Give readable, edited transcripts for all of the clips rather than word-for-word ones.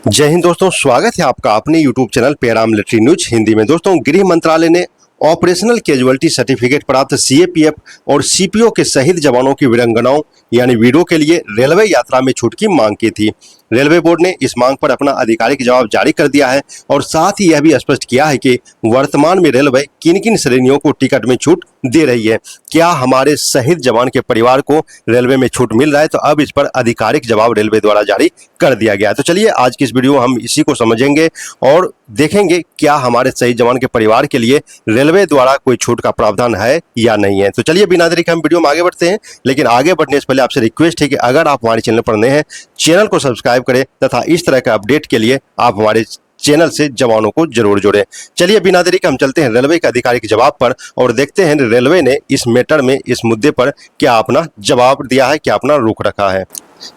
जय हिंद दोस्तों, स्वागत है आपका अपने YouTube channel paramilitary news Hindi में। दोस्तों, गृह मंत्रालय ने ऑपरेशनल कैजुअलिटी सर्टिफिकेट प्राप्त सीएपीएफ और सीपीओ के शहीद जवानों की वीरांगनाओं यानी वीरों के लिए रेलवे यात्रा में छूट की मांग की थी। रेलवे बोर्ड ने इस मांग पर अपना आधिकारिक जवाब जारी कर दिया है और साथ ही यह भी स्पष्ट किया है कि वर्तमान में रेलवे किन किन श्रेणियों को टिकट में छूट दे रही है। क्या हमारे शहीद जवान के परिवार को रेलवे में छूट मिल रहा है? तो अब इस पर आधिकारिक जवाब रेलवे द्वारा जारी कर दिया गया है। तो चलिए आज की इस वीडियो हम इसी को समझेंगे और देखेंगे क्या हमारे शहीद जवान के परिवार के लिए रेलवे द्वारा कोई छूट का प्रावधान है या नहीं है। तो चलिए बिना देरी के हम वीडियो में आगे बढ़ते हैं, लेकिन आगे बढ़ने से पहले आपसे रिक्वेस्ट है कि अगर आप हमारे चैनल पर नए हैं, चैनल को सब्सक्राइब करें तथा इस तरह का अपडेट के लिए आप हमारे चैनल से जवानों को जरूर जोड़ें। चलिए बिना देरी के हम चलते हैं रेलवे के आधिकारिक जवाब पर और देखते हैं रेलवे ने इस मैटर में, इस मुद्दे पर क्या अपना जवाब दिया है, क्या अपना रुख रखा है।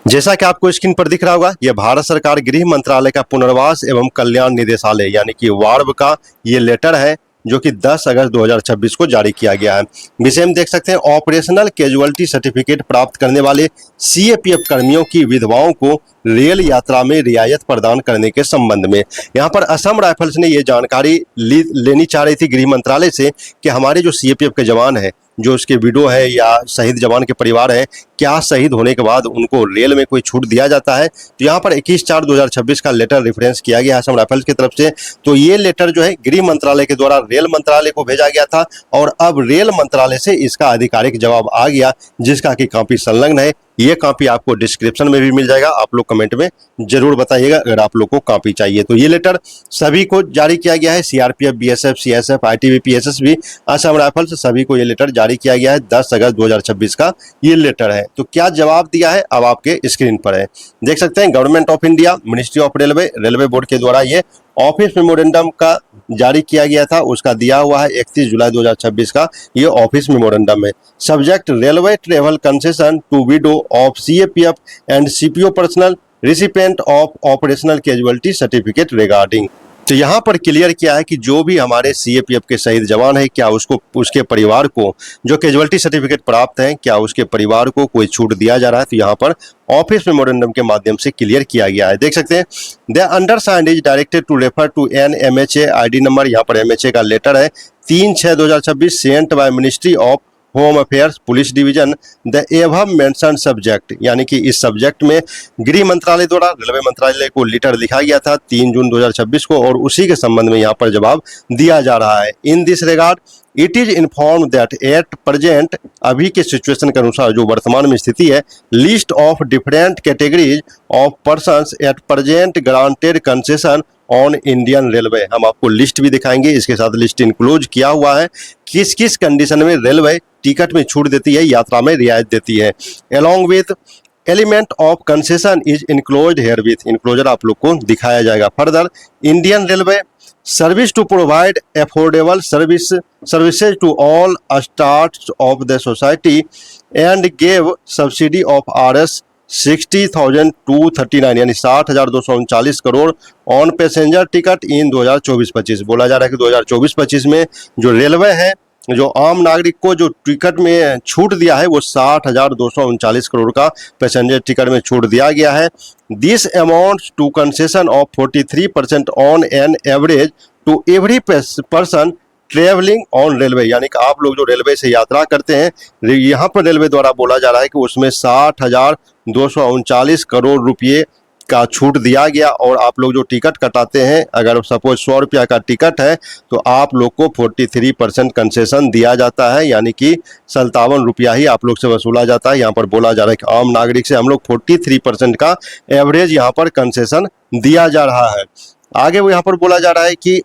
जैसा कि आपको स्क्रीन पर दिख रहा होगा, यह भारत सरकार गृह मंत्रालय का पुनर्वास एवं कल्याण निदेशालय यानी कि वार्ब का ये लेटर है जो कि 10 अगस्त 2026 को जारी किया गया है। विषय में देख सकते हैं, ऑपरेशनल कैजुअलिटी सर्टिफिकेट प्राप्त करने वाले सीएपीएफ कर्मियों की विधवाओं को रेल यात्रा में रियायत प्रदान करने के संबंध में। यहाँ पर असम राइफल्स ने ये जानकारी लेनी चाह रही थी गृह मंत्रालय से कि हमारे जो सीएपीएफ के जवान है, जो उसके विडो है या शहीद जवान के परिवार है, क्या शहीद होने के बाद उनको रेल में कोई छूट दिया जाता है। तो यहाँ पर 21/4/2026 का लेटर रेफरेंस किया गया असम राइफल्स की तरफ से। तो ये लेटर जो है गृह मंत्रालय के द्वारा रेल मंत्रालय को भेजा गया था और अब रेल मंत्रालय से इसका आधिकारिक जवाब आ गया, जिसका कि कॉपी संलग्न है। ये कॉपी आपको डिस्क्रिप्शन में भी मिल जाएगा, आप लोग कमेंट में जरूर बताइएगा अगर आप लोग को कॉपी चाहिए। तो ये लेटर सभी को जारी किया गया है, CRPF, BSF, CSF, ITBP, SSB, Assam rifles, सभी को ये लेटर जारी किया गया है। 10 अगस्त 2026 का ये लेटर है। तो क्या जवाब दिया है अब आपके स्क्रीन पर है, देख सकते हैं। Government of India, ministry of railway, railway board के द्वारा ये ऑफिस मेमोरेंडम का जारी किया गया था, उसका दिया हुआ है 31 जुलाई 2026 का ये ऑफिस मेमोरेंडम है। Subject railway travel concession to widow of CAPF and CPO personnel recipient of operational casualty certificate regarding. तो यहाँ पर क्लियर किया है कि जो भी हमारे सीएपीएफ के शहीद जवान है, क्या उसको, उसके परिवार को जो कैजुअलिटी सर्टिफिकेट प्राप्त है, क्या उसके परिवार को कोई छूट दिया जा रहा है। तो यहाँ पर ऑफिस मेमोरेंडम के माध्यम से क्लियर किया गया है, देख सकते हैं। The undersigned is directed to refer to an MHA ID number, यहाँ पर एमएचए का लेटर है 3/6/2026 sent by ministry of home affairs police division the एवम मेंशन सब्जेक्ट, यानी कि इस सब्जेक्ट में गृह मंत्रालय द्वारा रेलवे मंत्रालय को लेटर लिखा गया था 3 जून 2026 को और उसी के संबंध में यहाँ पर जवाब दिया जा रहा है। In this regard it is inform that at present, अभी के सिचुएशन के अनुसार जो वर्तमान में स्थिति है, list of different categories of persons at present granted concession on Indian railway. हम आपको लिस्ट भी दिखाएंगे, इसके साथ लिस्ट इंक्लूड किया हुआ है किस किस कंडीशन में रेलवे टिकट में छूट देती है, यात्रा में रियायत देती है। Along with element of concession is enclosed herewith, enclosure आप लोग को दिखाया जाएगा। Further Indian railway service to provide affordable services to all stars of the society and gave subsidy of RS 60,239 यानी 60,239 crore on passenger ticket in 2024-25। बोला जा रहा है कि 2024-25 में जो रेलवे है, जो आम नागरिक को जो टिकट में छूट दिया है वो 60,239 करोड़ का पैसेंजर टिकट में छूट दिया गया है। This amount to concession of 43% on an average to every person travelling on railway, यानी कि आप लोग जो रेलवे से यात्रा करते हैं, यहाँ पर रेलवे द्वारा बोला जा रहा है कि उसमें 60,239 करोड़ रुपये का छूट दिया गया और आप लोग जो टिकट कटाते हैं, अगर सपोज 100 रुपया का टिकट है तो आप लोग को 43% कंसेशन दिया जाता है, यानी कि 57 रुपया ही आप लोग से वसूला जाता है। यहाँ पर बोला जा रहा है कि आम नागरिक से हम लोग 43% का एवरेज यहाँ पर कंसेशन दिया जा रहा है। आगे वो यहाँ पर बोला जा रहा है कि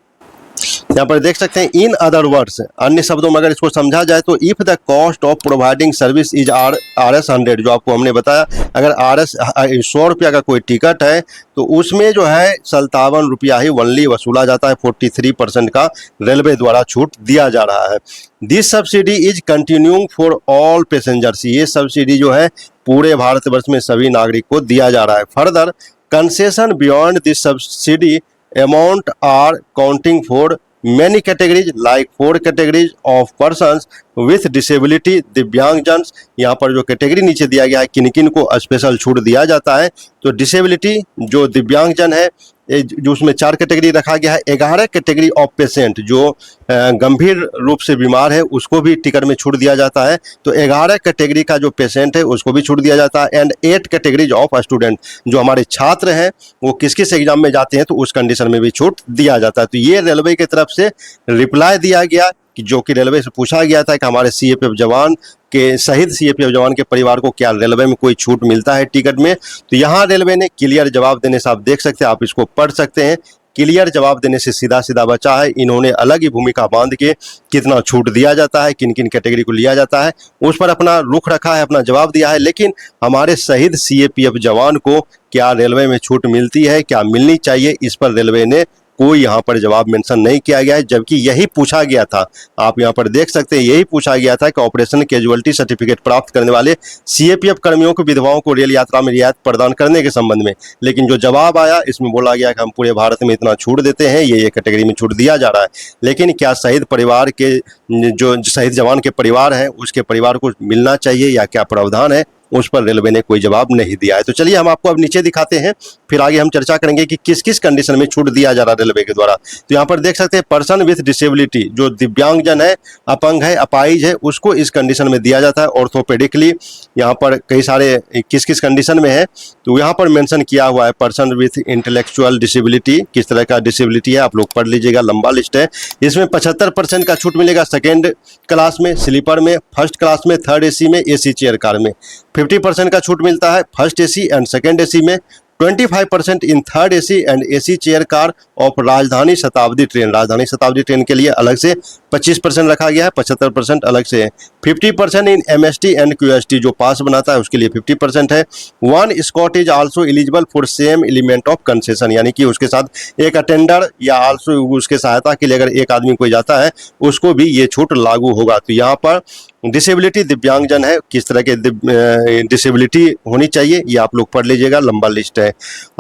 यहाँ पर देख सकते हैं, इन अदर वर्ड्स, अन्य शब्दों में अगर इसको समझा जाए तो if the cost of providing service is RS 100, जो आपको हमने बताया, अगर RS 100 रुपया का कोई टिकट है तो उसमें जो है 57 रुपया ही वनली वसूला जाता है। 43% का रेलवे द्वारा छूट दिया जा रहा है। This subsidy is continuing for all passengers, ये सब्सिडी जो है पूरे भारतवर्ष में सभी नागरिक को दिया जा रहा है। Further concession beyond this subsidy amount are counting for many categories like 4 categories of persons with disability दिव्यांगजन। यहाँ पर जो कैटेगरी नीचे दिया गया है किन किन को स्पेशल छूट दिया जाता है, तो डिसेबिलिटी जो दिव्यांगजन है जो उसमें 4 कैटेगरी रखा गया है। 11 कैटेगरी ऑफ पेशेंट जो गंभीर रूप से बीमार है उसको भी टिकट में छूट दिया जाता है, तो 11 कैटेगरी का जो पेशेंट है उसको भी छूट दिया जाता है। एंड 8 कैटेगरीज ऑफ स्टूडेंट जो हमारे छात्र हैं वो किस किस एग्जाम में जाते हैं तो उस कंडीशन में भी छूट दिया जाता है। तो ये रेलवे की तरफ से रिप्लाई दिया गया कि जो कि रेलवे से पूछा गया था कि हमारे सीएपीएफ जवान के शहीद सीएपीएफ जवान के परिवार को क्या रेलवे में कोई छूट मिलता है टिकट में, तो यहाँ रेलवे ने क्लियर जवाब देने से आप देख सकते हैं, आप इसको पढ़ सकते हैं। क्लियर जवाब देने से सीधा सीधा बचा है, इन्होंने अलग ही भूमिका बांध के कितना छूट दिया जाता है, किन किन कैटेगरी को लिया जाता है उस पर अपना रुख रखा है, अपना जवाब दिया है। लेकिन हमारे शहीद सीएपीएफ जवान को क्या रेलवे में छूट मिलती है, क्या मिलनी चाहिए, इस पर रेलवे ने कोई यहाँ पर जवाब मेंशन नहीं किया गया है, जबकि यही पूछा गया था। आप यहाँ पर देख सकते हैं यही पूछा गया था कि ऑपरेशन कैजुअलिटी सर्टिफिकेट प्राप्त करने वाले सीएपीएफ कर्मियों को विधवाओं को रेल यात्रा में रियायत प्रदान करने के संबंध में, लेकिन जो जवाब आया इसमें बोला गया कि हम पूरे भारत में इतना छूट देते हैं, ये कैटेगरी में छूट दिया जा रहा है। लेकिन क्या शहीद परिवार के जो शहीद जवान के परिवार है उसके परिवार को मिलना चाहिए या क्या प्रावधान है, उस पर रेलवे ने कोई जवाब नहीं दिया है। तो चलिए हम आपको अब नीचे दिखाते हैं, फिर आगे हम चर्चा करेंगे कि किस किस कंडीशन में छूट दिया जा रहा है रेलवे के द्वारा। तो यहाँ पर देख सकते हैं पर्सन विथ डिसेबिलिटी जो दिव्यांगजन है, अपंग है, अपाहिज है, उसको इस कंडीशन में दिया जाता है। ऑर्थोपेडिकली यहाँ पर कई सारे किस किस कंडीशन में है तो यहाँ पर मेंशन किया हुआ है। पर्सन विथ इंटेलेक्चुअल डिसेबिलिटी किस तरह का डिसेबिलिटी है आप लोग पढ़ लीजिएगा, लंबा लिस्ट है। इसमें 75% का छूट मिलेगा सेकेंड क्लास में, स्लीपर में, फर्स्ट क्लास में, थर्ड एसी में, एसी चेयर कार में। 50% का छूट मिलता है first AC and second AC में। 25% in third AC and AC chair car of राजधानी शताब्दी ट्रेन। राजधानी शताब्दी ट्रेन के लिए अलग से 25% रखा गया है, 75% अलग से है। 50% इन एमएसटी एंड क्यूएसटी जो पास बनाता है उसके लिए 50% है। 1 escort is also eligible for same element of concession, यानी कि उसके साथ एक अटेंडर या आल्सो उसके सहायता के लिए अगर एक आदमी कोई जाता है उसको भी ये छूट लागू होगा। तो यहाँ पर डिसेबिलिटी दिव्यांगजन है, किस तरह के डिसेबिलिटी होनी चाहिए ये आप लोग पढ़ लीजिएगा, लंबा लिस्ट है।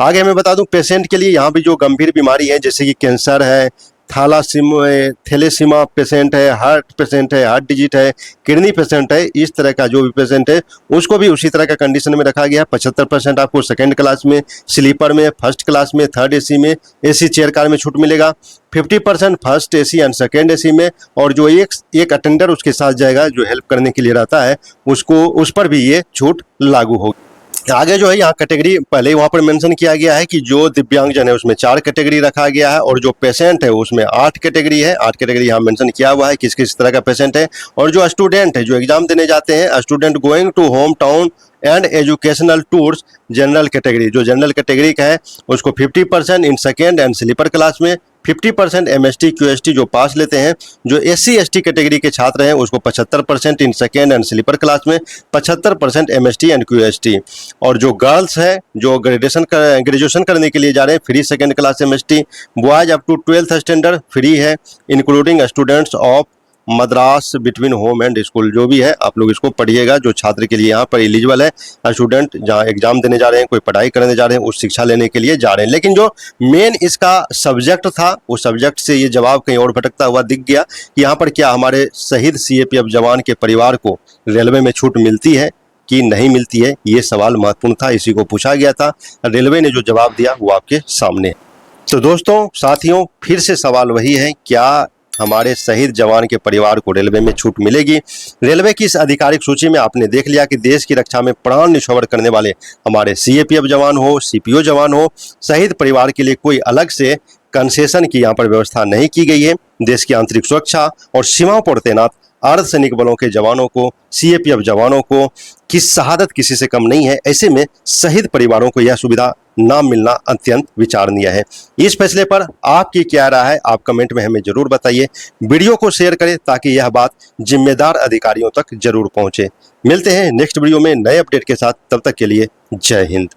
आगे मैं बता दूं पेशेंट के लिए यहाँ भी जो गंभीर बीमारी है जैसे कि कैंसर है, थैलेसीमा पेशेंट है, हार्ट पेशेंट है, हार्ट डिजीज है, किडनी पेशेंट है, इस तरह का जो भी पेशेंट है उसको भी उसी तरह का कंडीशन में रखा गया है। 75% आपको सेकेंड क्लास में, स्लीपर में, फर्स्ट क्लास में, थर्ड एसी में, एसी चेयर कार में छूट मिलेगा। 50% first AC and second AC में, और जो एक अटेंडर उसके साथ जाएगा जो हेल्प करने के लिए रहता है उसको, उस पर भी ये छूट लागू होगी। आगे जो है यहाँ कैटेगरी पहले ही वहाँ पर मेंशन किया गया है कि जो दिव्यांगजन है उसमें 4 कैटेगरी रखा गया है और जो पेशेंट है उसमें 8 कैटेगरी है। 8 कैटेगरी यहाँ मेंशन किया हुआ है किस किस तरह का पेशेंट है। और जो स्टूडेंट है जो एग्जाम देने जाते हैं, student going to home town and educational tours general category, जो जनरल कैटेगरी का है उसको 50% in second and sleeper class में, 50% एमएसटी क्यूएसटी जो पास लेते हैं। जो एससी एसटी कैटेगरी के छात्र हैं उसको 75% in second and sleeper class में, 75% एमएसटी एंड क्यूएसटी। और जो गर्ल्स है जो ग्रेजुएशन करने के लिए जा रहे हैं free second class MST. Boys up to 12th standard free है, including students of Madras between home and school. जो भी है आप लोग इसको पढ़िएगा, जो छात्र के लिए यहाँ पर एलिजिबल है, स्टूडेंट जहाँ एग्जाम देने जा रहे हैं, कोई पढ़ाई करने जा रहे हैं, उस शिक्षा लेने के लिए जा रहे हैं। लेकिन जो मेन इसका सब्जेक्ट था उस सब्जेक्ट से ये जवाब कहीं और भटकता हुआ दिख गया कि यहाँ पर क्या हमारे शहीद सीएपीएफ जवान के परिवार को रेलवे में छूट मिलती है कि नहीं मिलती है, ये सवाल महत्वपूर्ण था, इसी को पूछा गया था। रेलवे ने जो जवाब दिया वो आपके सामने है। तो दोस्तों साथियों फिर से सवाल वही है, क्या हमारे शहीद जवान के परिवार को रेलवे में छूट मिलेगी? रेलवे की इस आधिकारिक सूची में आपने देख लिया कि देश की रक्षा में प्राण न्यौछावर करने वाले हमारे सीएपीएफ जवान हो, सीपीओ जवान हो, शहीद परिवार के लिए कोई अलग से कंसेशन की यहाँ पर व्यवस्था नहीं की गई है। देश की आंतरिक सुरक्षा और सीमाओं पर तैनात अर्धसैनिक बलों के जवानों को, सीएपीएफ जवानों को की शहादत किसी से कम नहीं है। ऐसे में शहीद परिवारों को यह सुविधा ना मिलना अत्यंत विचारणीय है। इस फैसले पर आपकी क्या राय है आप कमेंट में हमें जरूर बताइए। वीडियो को शेयर करें ताकि यह बात जिम्मेदार अधिकारियों तक जरूर पहुंचे। मिलते हैं नेक्स्ट वीडियो में नए अपडेट के साथ, तब तक के लिए जय हिंद।